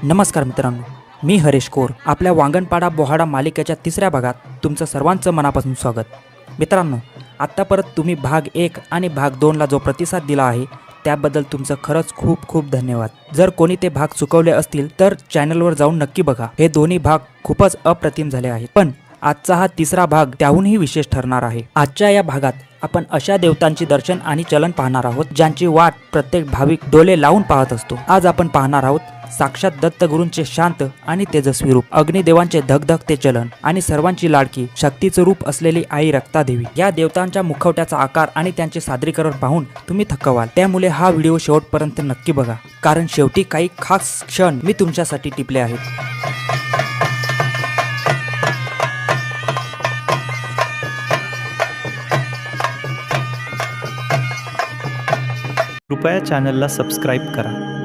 नमस्कार मित्रांनो, मी हरेश कोर. आपल्या वांगणपाडा बोहाडा मालिकेच्या तिसऱ्या भागात तुमचं सर्वांचं मनापासून स्वागत. मित्रांनो, आत्तापर्यंत तुम्ही भाग 1 आणि भाग 2ला जो प्रतिसाद दिला आहे त्याबद्दल तुमचं खरंच खूप खूप धन्यवाद. जर कोणी ते भाग चुकवले असतील तर चॅनलवर जाऊन नक्की बघा. हे दोन्ही भाग खूपच अप्रतिम झाले आहेत, पण आजचा हा तिसरा भाग त्याहूनही विशेष ठरणार आहे. आजच्या या भागात आपण अशा देवतांची दर्शन आणि चलन पाहणार आहोत ज्यांची वाट प्रत्येक भाविक डोळे लावून पाहत असतो. आज आपण पाहणार आहोत साक्षात दत्तगुरूंचे शांत आणि तेजस्वी रूप, अग्निदेवांचे धगधगते चलन आणि सर्वांची लाडकी शक्तीचं रूप असलेली आई रक्तादेवी. या देवतांच्या मुखवट्याचा आकार आणि त्यांचे सादरीकरण पाहून तुम्ही थक्कवाल. त्यामुळे हा व्हिडिओ शेवटपर्यंत नक्की बघा, कारण शेवटी काही खास क्षण मी तुमच्यासाठी टिपले आहेत. कृपया चॅनलला सबस्क्राईब करा.